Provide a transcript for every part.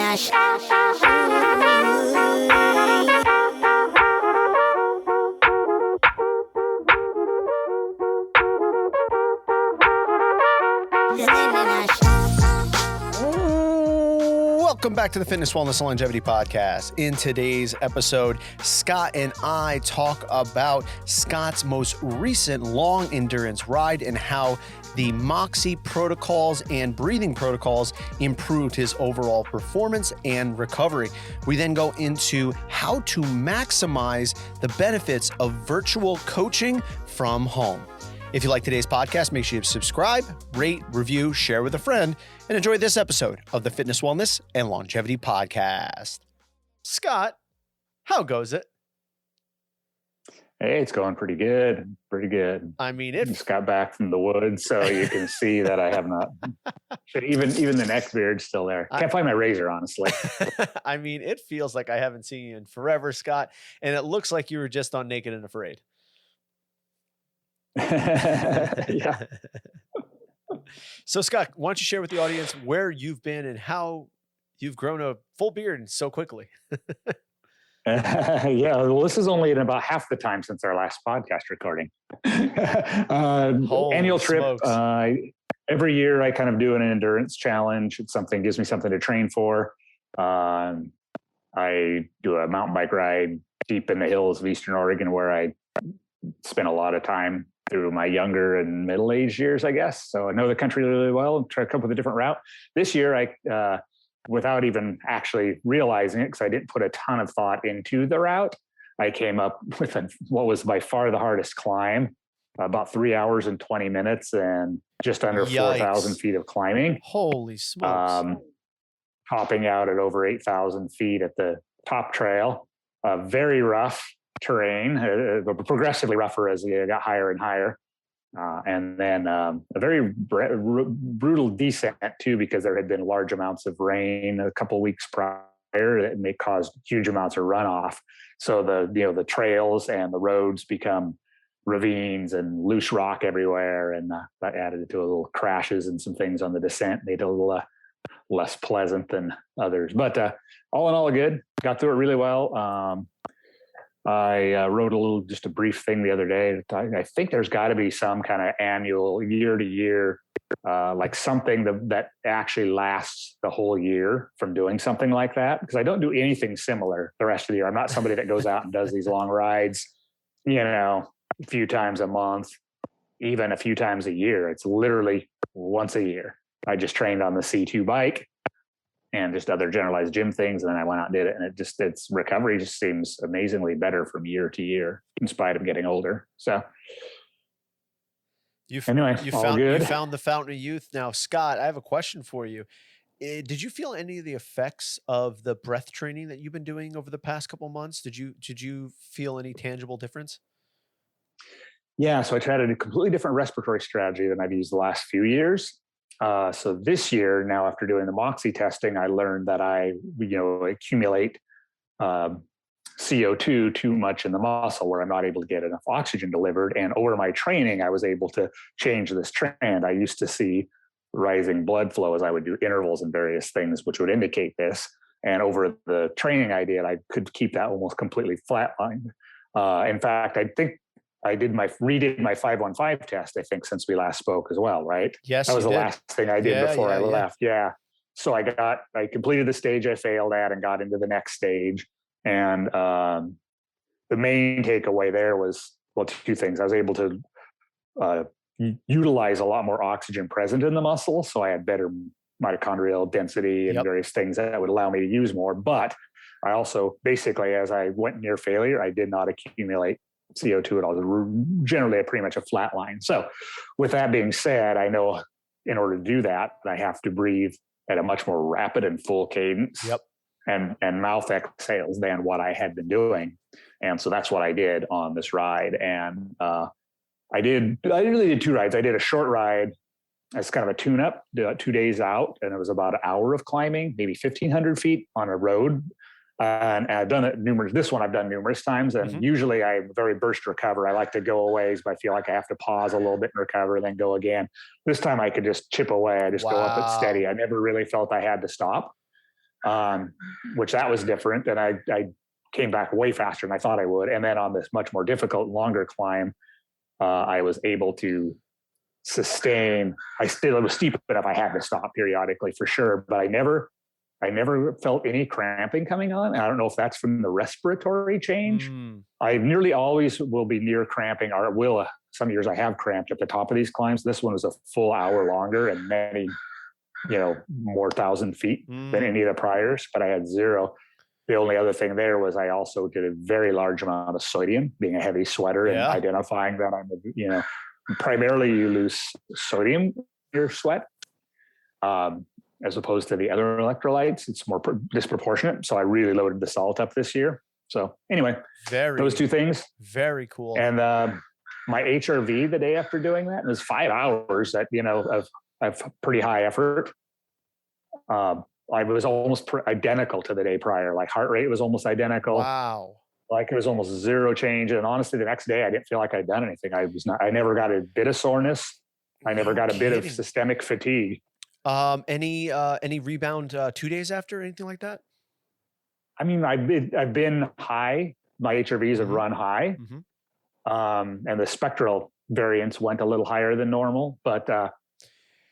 Welcome back to the Fitness, Wellness, and Longevity Podcast. In today's episode, Scott and I talk about Scott's most recent long endurance ride and how the Moxie protocols and breathing protocols improved his overall performance and recovery. We then go into how to maximize the benefits of virtual coaching from home. If you like today's podcast, make sure you subscribe, rate, review, share with a friend, and enjoy this episode of the Fitness, Wellness, and Longevity Podcast. Scott, how goes it? Hey, it's going pretty good. Pretty good. I mean, just got back from the woods, so you can see that I have not. Even the neck beard's still there. Can't find my razor, honestly. I mean, it feels like I haven't seen you in forever, Scott, and it looks like you were just on Naked and Afraid. Yeah. So Scott, why don't you share with the audience where you've been and how you've grown a full beard so quickly? Yeah, well, this is only in about half the time since our last podcast recording. Annual trip. Every year I kind of do an endurance challenge. It's something, gives me something to train for. I do a mountain bike ride deep in the hills of Eastern Oregon where I spent a lot of time through my younger and middle-aged years, I guess. So I know the country really well and try to come up with a different route. This year, I, without even actually realizing it, because I didn't put a ton of thought into the route, I came up with what was by far the hardest climb, about 3 hours and 20 minutes and just under 4,000 feet of climbing. Holy smokes. Topping out at over 8,000 feet at the top trail. Very rough terrain, progressively rougher as you got higher and higher. And then a very brutal descent too, because there had been large amounts of rain a couple of weeks prior that may cause huge amounts of runoff. So the trails and the roads become ravines and loose rock everywhere. And that added to a little crashes and some things on the descent, made it a little less pleasant than others. But all in all, good. Got through it really well. I wrote just a brief thing the other day. I think there's got to be some kind of annual year to year, like something that actually lasts the whole year from doing something like that. Because I don't do anything similar the rest of the year. I'm not somebody that goes out and does these long rides, a few times a month, even a few times a year. It's literally once a year. I just trained on the C2 bike and just other generalized gym things. And then I went out and did it. And its recovery just seems amazingly better from year to year, in spite of getting older. So you found the fountain of youth. Now, Scott, I have a question for you. Did you feel any of the effects of the breath training that you've been doing over the past couple of months? Did you feel any tangible difference? Yeah. So I tried a completely different respiratory strategy than I've used the last few years. So this year, now after doing the Moxie testing, I learned that I, accumulate CO2 too much in the muscle where I'm not able to get enough oxygen delivered. And over my training, I was able to change this trend. I used to see rising blood flow as I would do intervals and various things, which would indicate this. And over the training I did, I could keep that almost completely flatlined. In fact, I think I redid my 515 test, I think, since we last spoke as well, right? Yes. That was the last thing I did before I left. Yeah. So I completed the stage I failed at and got into the next stage. And the main takeaway there was, two things. I was able to utilize a lot more oxygen present in the muscle. So I had better mitochondrial density and various things that would allow me to use more. But I also, basically, as I went near failure, I did not accumulate CO2 at all. Generally, pretty much a flat line. So with that being said, I know in order to do that, I have to breathe at a much more rapid and full cadence and mouth exhales than what I had been doing. And so that's what I did on this ride. And I really did two rides. I did a short ride as kind of a tune-up, 2 days out, and it was about an hour of climbing, maybe 1,500 feet on a road. And I've done it this one I've done numerous times. And usually I'm very burst recover. I like to go away because I feel like I have to pause a little bit and recover, then go again. This time I could just chip away. I just go up and steady. I never really felt I had to stop. which that was different. And I came back way faster than I thought I would. And then on this much more difficult, longer climb, I was able to sustain. It was steep enough I had to stop periodically for sure, but I never felt any cramping coming on. I don't know if that's from the respiratory change. I nearly always will be near cramping, or will. Some years I have cramped at the top of these climbs. This one was a full hour longer and many, more 1,000 feet than any of the priors, but I had zero. The only other thing there was I also did a very large amount of sodium, being a heavy sweater and identifying that I'm, primarily you lose sodium in your sweat. As opposed to the other electrolytes, it's more disproportionate. So I really loaded the salt up this year. So anyway, those two things. Very cool. And my HRV the day after doing that was 5 hours of pretty high effort. I was almost identical to the day prior. Like heart rate was almost identical. Wow. Like it was almost zero change. And honestly, the next day I didn't feel like I'd done anything. I never got a bit of soreness. I never got a bit of systemic fatigue. Any rebound 2 days after, anything like that? I mean, I've been high. My HRVs have run high. And the spectral variance went a little higher than normal, but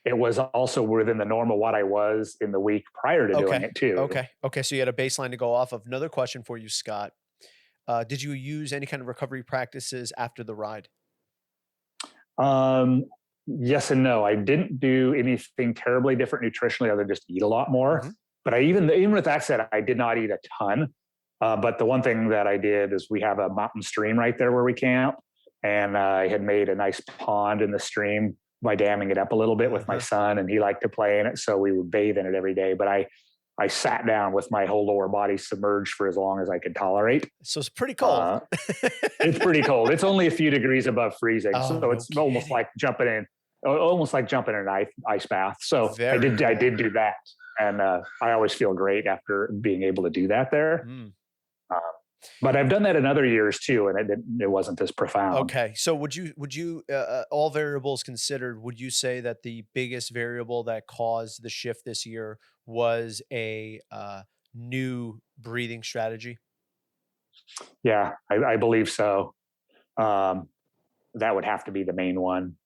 it was also within the normal what I was in the week prior to doing it too. Okay. So you had a baseline to go off of. Another question for you, Scott. Did you use any kind of recovery practices after the ride? Yes and no. I didn't do anything terribly different nutritionally other than just eat a lot more. But even with that said, I did not eat a ton. But the one thing that I did is we have a mountain stream right there where we camp. And I had made a nice pond in the stream by damming it up a little bit with my son, and he liked to play in it. So we would bathe in it every day. But I sat down with my whole lower body submerged for as long as I could tolerate. So it's pretty cold. It's pretty cold. It's only a few degrees above freezing. So it's almost like jumping in an ice bath. So I did do that. And I always feel great after being able to do that there. But I've done that in other years too, and it wasn't as profound. Okay. So would you all variables considered, would you say that the biggest variable that caused the shift this year was a new breathing strategy? Yeah, I believe so. That would have to be the main one.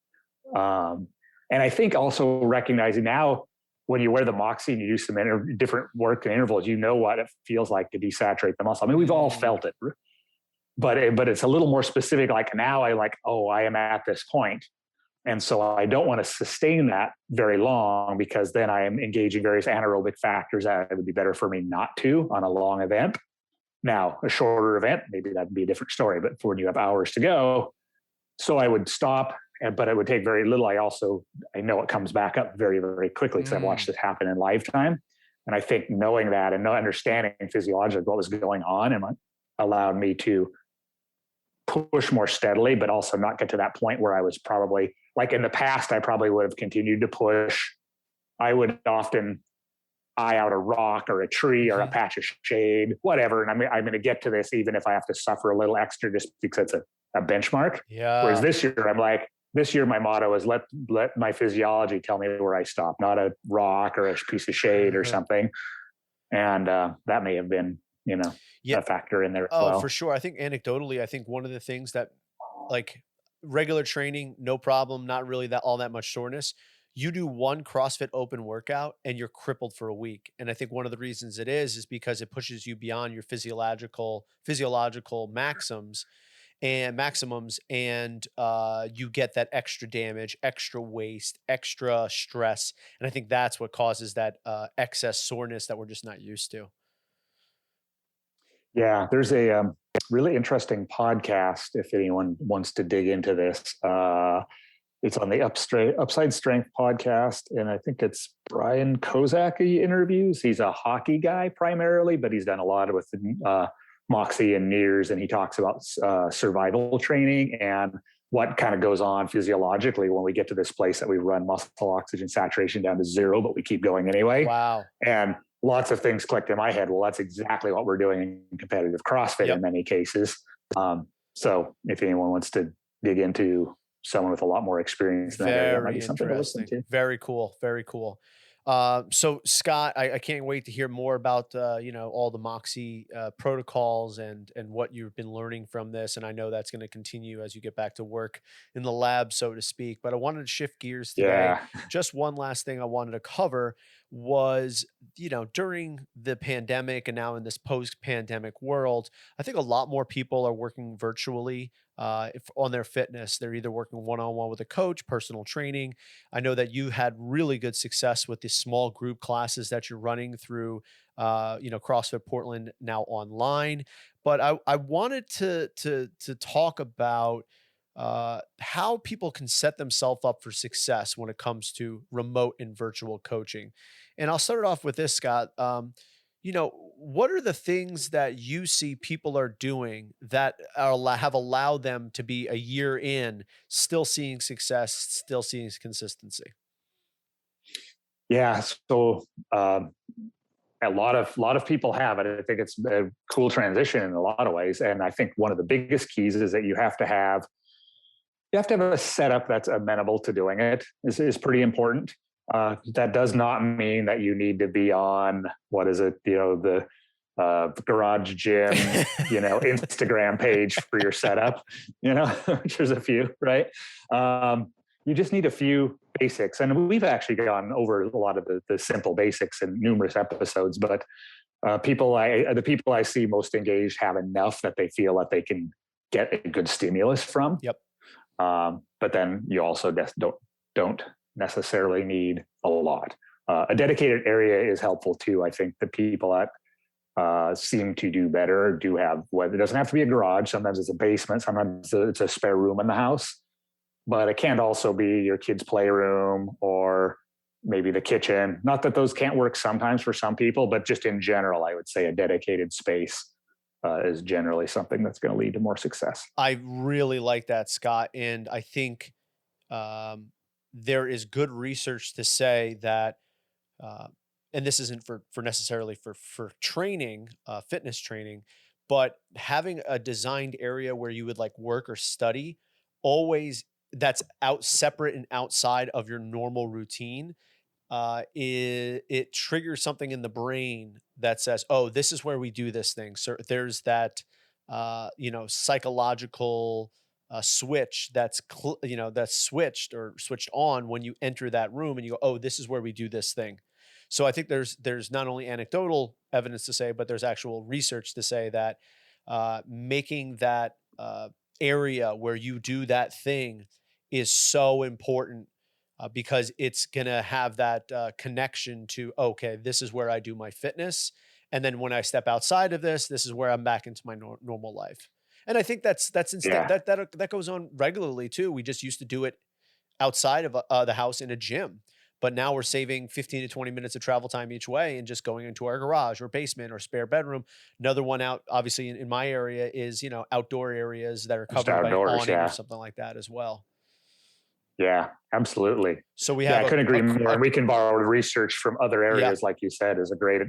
And I think also recognizing now when you wear the Moxie and you do some different work and intervals, you know what it feels like to desaturate the muscle. I mean, we've all felt it, but it's a little more specific. Like now I am at this point. And so I don't want to sustain that very long, because then I am engaging various anaerobic factors that it would be better for me not to on a long event. Now, a shorter event, maybe that'd be a different story, but for when you have hours to go. So I would stop, but it would take very little. I know it comes back up very, very quickly because I've watched this happen in lifetime. And I think knowing that and understanding physiologically what was going on and allowed me to push more steadily, but also not get to that point where I was probably, like in the past, I probably would have continued to push. I would often eye out a rock or a tree or a patch of shade, whatever. And I'm going to get to this even if I have to suffer a little extra just because it's a benchmark. Yeah. Whereas this year, my motto is let my physiology tell me where I stop, not a rock or a piece of shade or something. And that may have been, a factor in there as well. For sure. I think anecdotally, one of the things that, like, regular training, no problem, not really all that much soreness. You do one CrossFit open workout and you're crippled for a week. And I think one of the reasons it is because it pushes you beyond your physiological maximums, and you get that extra damage, extra waste, extra stress. And I think that's what causes that excess soreness that we're just not used to. Yeah, there's a really interesting podcast if anyone wants to dig into this. It's on the Upside Strength podcast, and I think it's Brian Kozak he interviews. He's a hockey guy primarily, but he's done a lot with Moxie and NIRS, and he talks about survival training and what kind of goes on physiologically when we get to this place that we run muscle oxygen saturation down to 0, but we keep going anyway. Wow. And lots of things clicked in my head. Well, that's exactly what we're doing in competitive CrossFit in many cases. So if anyone wants to dig into someone with a lot more experience in that area, that might be something to listen to. Very cool. Very cool. So Scott, I can't wait to hear more about all the Moxie protocols and what you've been learning from this. And I know that's going to continue as you get back to work in the lab, so to speak. But I wanted to shift gears today. Yeah. Just one last thing I wanted to cover was, during the pandemic and now in this post-pandemic world, I think a lot more people are working virtually on their fitness. They're either working one-on-one with a coach, personal training. I know that you had really good success with the small group classes that you're running through, CrossFit Portland now online. But I wanted to talk about how people can set themselves up for success when it comes to remote and virtual coaching. And I'll start it off with this, Scott. What are the things that you see people are doing that have allowed them to be a year in, still seeing success, still seeing consistency? Yeah. So a lot of people have it. I think it's a cool transition in a lot of ways. And I think one of the biggest keys is that you have to have a setup that's amenable to doing it is pretty important. That does not mean that you need to be on, what is it, the garage gym, Instagram page for your setup, which there's a few, right? You just need a few basics. And we've actually gone over a lot of the simple basics in numerous episodes, but the people I see most engaged have enough that they feel that they can get a good stimulus from. Yep. But then you also just don't necessarily need a lot. A dedicated area is helpful too. I think the people that seem to do better do have, it doesn't have to be a garage. Sometimes it's a basement. Sometimes it's a spare room in the house, but it can't also be your kid's playroom or maybe the kitchen. Not that those can't work sometimes for some people, but just in general, I would say a dedicated space is generally something that's going to lead to more success. I really like that, Scott. And I think there is good research to say that, and this isn't for necessarily for training, fitness training, but having a designed area where you would like work or study, always that's out separate and outside of your normal routine. It triggers something in the brain that says, "Oh, this is where we do this thing." So there's that, psychological switch that's switched or switched on when you enter that room and you go, "Oh, this is where we do this thing." So I think there's not only anecdotal evidence to say, but there's actual research to say that making that area where you do that thing is so important. Because it's going to have that connection to, okay, this is where I do my fitness. And then when I step outside of this, this is where I'm back into my normal life. And I think that's that goes on regularly too. We just used to do it outside of the house in a gym, but now we're saving 15 to 20 minutes of travel time each way and just going into our garage or basement or spare bedroom. Another one out, obviously in my area is, outdoor areas that are covered by awning or something like that as well. Yeah, absolutely. So we have, I couldn't agree more. And we can borrow research from other areas, like you said, is a great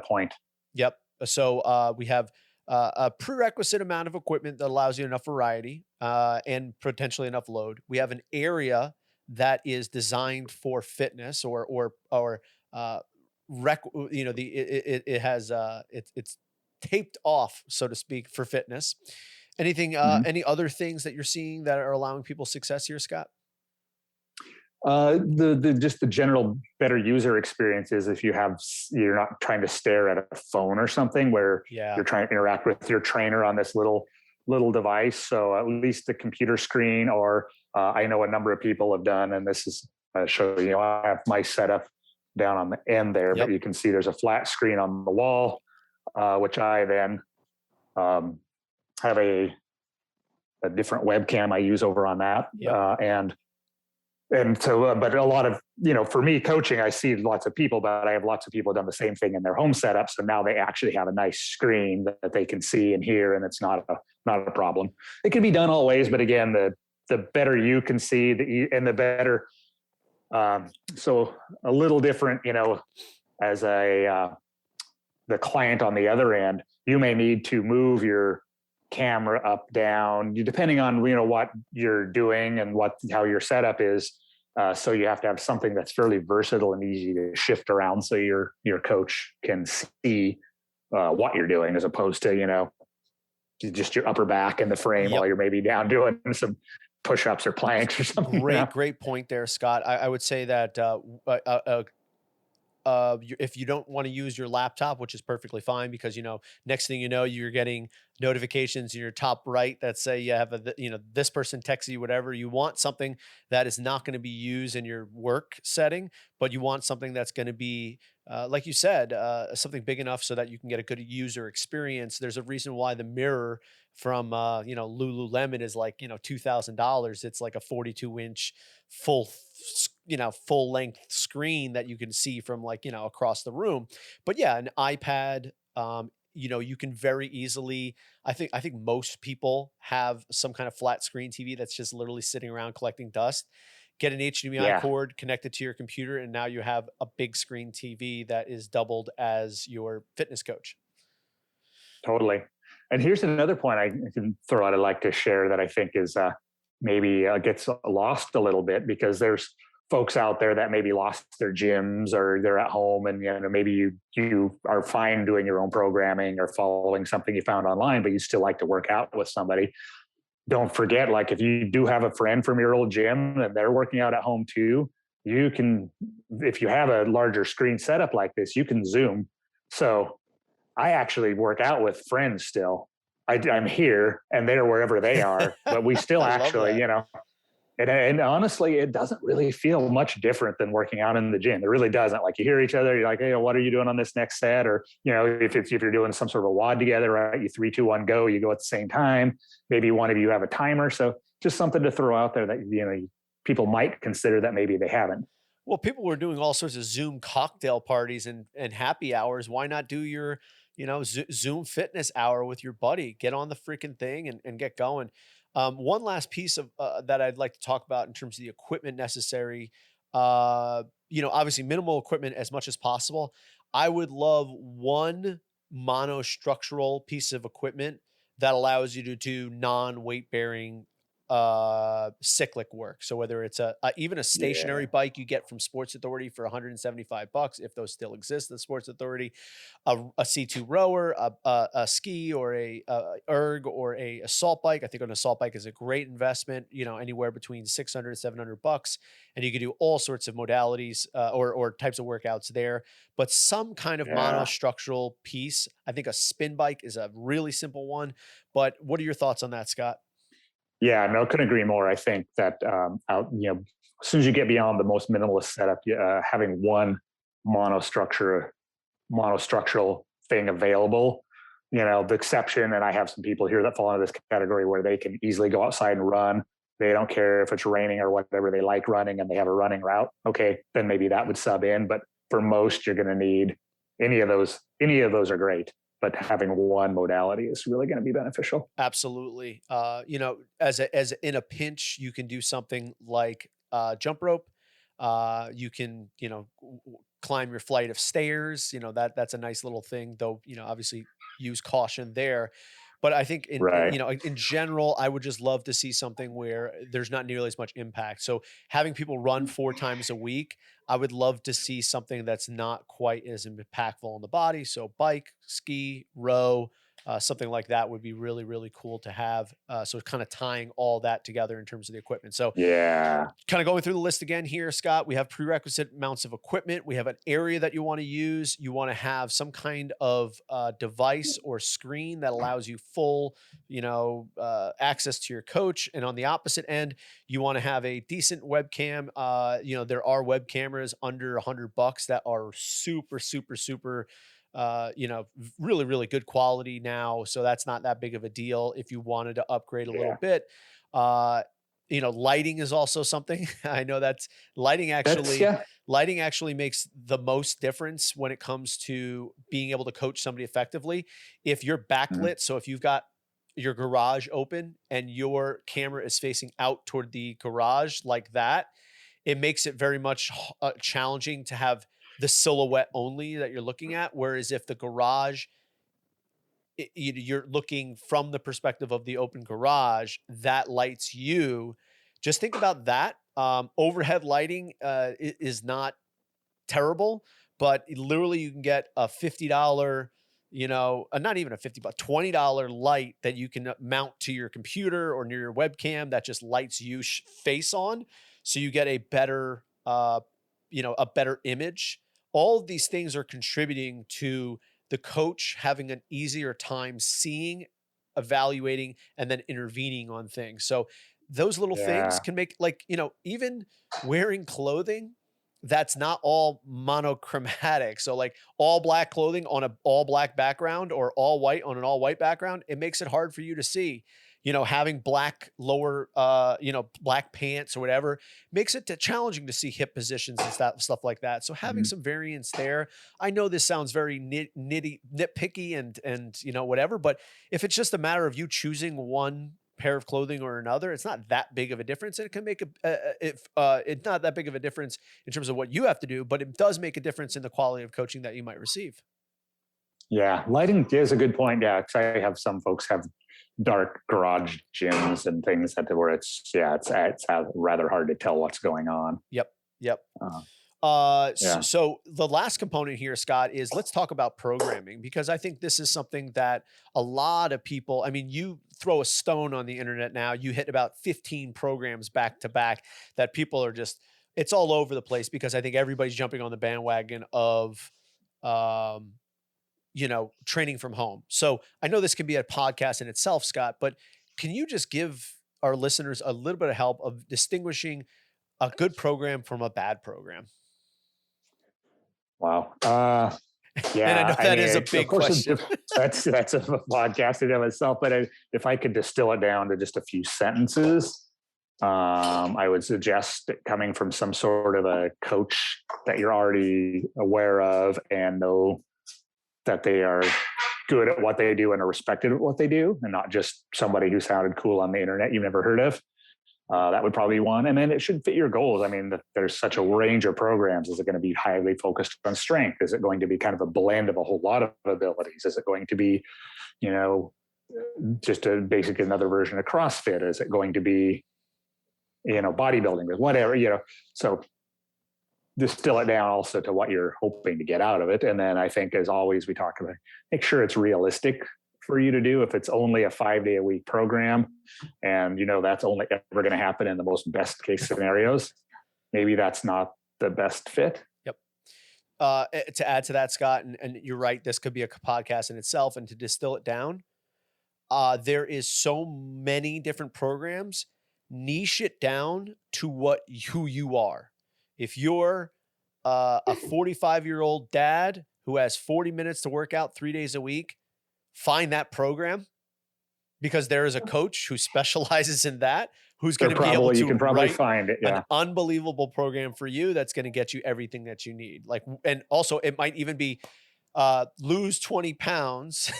point. Yep. So we have a prerequisite amount of equipment that allows you enough variety and potentially enough load. We have an area that is designed for fitness it's taped off, so to speak, for fitness. Anything, any other things that you're seeing that are allowing people success here, Scott? Just the general better user experience is if you're not trying to stare at a phone or something where you're trying to interact with your trainer on this little device. So at least the computer screen, or I know a number of people have done, and this is showing you, I have my setup down on the end there, but you can see there's a flat screen on the wall, which I then have a different webcam I use over on that. And so, but a lot of, for me coaching, I see lots of people, but I have lots of people done the same thing in their home setup. So now they actually have a nice screen that they can see and hear, and it's not a problem. It can be done all ways, but again, the better you can see, and the better. So a little different, as the client on the other end, you may need to move your camera up, down, depending on, what you're doing and how your setup is. So you have to have something that's fairly versatile and easy to shift around, so your coach can see what you're doing, as opposed to, just your upper back in the frame while Yep. you're maybe down doing some push-ups or planks or something. Great point there, Scott. I would say that if you don't want to use your laptop, which is perfectly fine, because next thing you know, you're getting notifications in your top right that say you have this person texts you, whatever. You want something that is not going to be used in your work setting, but you want something that's going to be like you said, something big enough so that you can get a good user experience. There's a reason why the mirror from Lululemon is like $2,000. It's like a 42-inch full full length screen that you can see from across the room. But yeah, an iPad, you can very easily, I think most people have some kind of flat screen TV that's just literally sitting around collecting dust. Get an HDMI cord, connect it to your computer, and now you have a big screen TV that is doubled as your fitness coach. Totally. And here's another point I can throw out, I'd like to share, that I think is maybe gets lost a little bit, because there's folks out there that maybe lost their gyms, or they're at home, and maybe you are fine doing your own programming or following something you found online, but you still like to work out with somebody. Don't forget, like, if you do have a friend from your old gym and they're working out at home too, you can, if you have a larger screen setup like this, you can Zoom. So I actually work out with friends still. I'm here and they're wherever they are, but we still actually, and honestly, it doesn't really feel much different than working out in the gym. It really doesn't. Like, you hear each other, you're like, hey, what are you doing on this next set? Or, if you're doing some sort of a WOD together, right? You 3, 2, 1, go, you go at the same time. Maybe one of you have a timer. So just something to throw out there that, people might consider that maybe they haven't. Well, people were doing all sorts of Zoom cocktail parties and happy hours. Why not do your, Zoom fitness hour with your buddy? Get on the freaking thing and get going. One last piece of that I'd like to talk about in terms of the equipment necessary. Obviously minimal equipment as much as possible. I would love one monostructural piece of equipment that allows you to do non-weight bearing cyclic work. So whether it's even a stationary bike you get from Sports Authority for $175, if those still exist, the Sports Authority, a C2 rower, a ski, or a erg, or a assault bike. I think an assault bike is a great investment, anywhere between $600 and $700, and you can do all sorts of modalities or types of workouts there. But some kind of monostructural piece. I think a spin bike is a really simple one. But what are your thoughts on that, Scott? Yeah, no, couldn't agree more. I think that as soon as you get beyond the most minimalist setup, having one monostructural thing available, the exception, and I have some people here that fall into this category where they can easily go outside and run. They don't care if it's raining or whatever. They like running and they have a running route. Okay, then maybe that would sub in. But for most, you're going to need any of those. Any of those are great, but having one modality is really going to be beneficial. Absolutely. As in a pinch, you can do something like jump rope. You can, climb your flight of stairs. That's a nice little thing, though. Obviously use caution there. But I think in general, I would just love to see something where there's not nearly as much impact. So having people run 4 times a week, I would love to see something that's not quite as impactful on the body. So bike, ski, row, something like that would be really, really cool to have. So kind of tying all that together in terms of the equipment. So kind of going through the list again here, Scott, we have prerequisite amounts of equipment. We have an area that you want to use. You want to have some kind of device or screen that allows you full, access to your coach. And on the opposite end, you want to have a decent webcam. There are web cameras under $100 that are super, super, super really, really good quality now. So that's not that big of a deal if you wanted to upgrade a little bit. Lighting is also something. I know lighting actually makes the most difference when it comes to being able to coach somebody effectively. If you're backlit, so if you've got your garage open and your camera is facing out toward the garage like that, it makes it very much challenging to have the silhouette only that you're looking at. Whereas if the garage, you're looking from the perspective of the open garage, that lights you just think about that. Overhead lighting is not terrible, but literally you can get a $50, not even a $50, but $20 light that you can mount to your computer or near your webcam that just lights you face on. So you get a better, a better image. All of these things are contributing to the coach having an easier time seeing, evaluating, and then intervening on things. So those little things can make, even wearing clothing that's not all monochromatic. So like all black clothing on an all black background or all white on an all white background, it makes it hard for you to see. Having black lower, black pants or whatever makes it challenging to see hip positions and stuff like that. So having some variance there, I know this sounds very nitpicky and whatever, but if it's just a matter of you choosing one pair of clothing or another, it's not that big of a difference. And it can make it's not that big of a difference in terms of what you have to do, but it does make a difference in the quality of coaching that you might receive. Yeah, lighting is a good point. Yeah, because I have some folks have dark garage gyms and things where it's rather hard to tell what's going on. Yep. So the last component here, Scott, is let's talk about programming, because I think this is something that a lot of people, you throw a stone on the internet now, you hit about 15 programs back to back that people are just, it's all over the place, because I think everybody's jumping on the bandwagon of, training from home. So I know this can be a podcast in itself, Scott, but can you just give our listeners a little bit of help of distinguishing a good program from a bad program? Wow. Yeah. And I know that is a big question. That's a podcast in of itself, but if I could distill it down to just a few sentences, I would suggest it coming from some sort of a coach that you're already aware of and know that they are good at what they do and are respected at what they do, and not just somebody who sounded cool on the internet you've never heard of. That would probably be one. And then it should fit your goals. There's such a range of programs. Is it going to be highly focused on strength? Is it going to be kind of a blend of a whole lot of abilities? Is it going to be, just a basic another version of CrossFit? Is it going to be, bodybuilding or whatever, so distill it down also to what you're hoping to get out of it. And then I think, as always, we talk about, make sure it's realistic for you to do. If it's only a 5-day-a-week program and that's only ever going to happen in the most best case scenarios, maybe that's not the best fit. Yep. To add to that, Scott, and you're right, this could be a podcast in itself, and to distill it down, there is so many different programs. Niche it down to who you are. If you're a 45-year-old dad who has 40 minutes to work out 3 days a week, find that program, because there is a coach who specializes in that, who's going to be able to you can probably find it. Yeah. An unbelievable program for you that's going to get you everything that you need. And also it might even be lose 20 pounds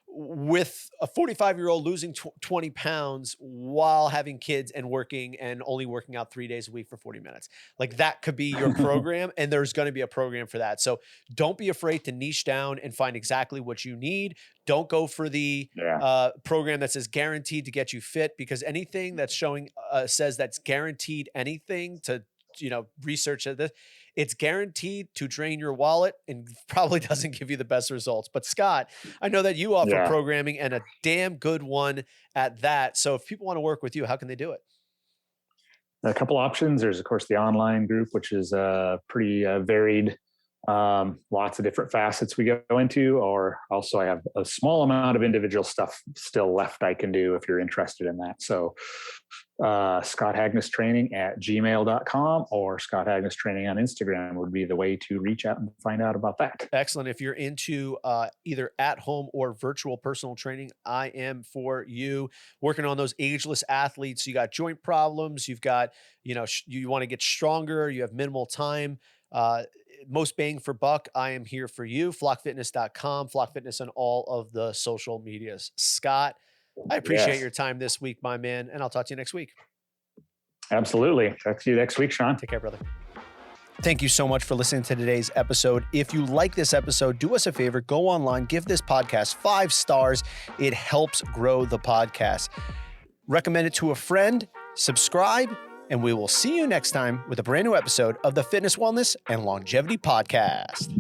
with a 45-year-old losing 20 pounds while having kids and working and only working out 3 days a week for 40 minutes. That could be your program, and there's going to be a program for that. So don't be afraid to niche down and find exactly what you need. Don't go for the program that says guaranteed to get you fit, because anything that's showing says that's guaranteed anything to, research this, it's guaranteed to drain your wallet and probably doesn't give you the best results. But Scott, I know that you offer programming, and a damn good one at that. So if people want to work with you, how can they do it? A couple options. There's, of course, the online group, which is pretty varied. Lots of different facets we go into, or also I have a small amount of individual stuff still left I can do if you're interested in that. So ScottHagnusTraining@gmail.com or Scott Hagnus Training on Instagram would be the way to reach out and find out about that. Excellent. If you're into either at home or virtual personal training, I am for you. Working on those ageless athletes. You got joint problems. You've got, you want to get stronger. You have minimal time. Most bang for buck, I am here for you. Flockfitness.com, Flock Fitness on all of the social medias. Scott, I appreciate your time this week, my man, and I'll talk to you next week. Absolutely. Talk to you next week, Sean. Take care, brother. Thank you so much for listening to today's episode. If you like this episode, do us a favor, go online, give this podcast 5 stars. It helps grow the podcast. Recommend it to a friend. subscribe, and we will see you next time with a brand new episode of the Fitness, Wellness, and Longevity Podcast.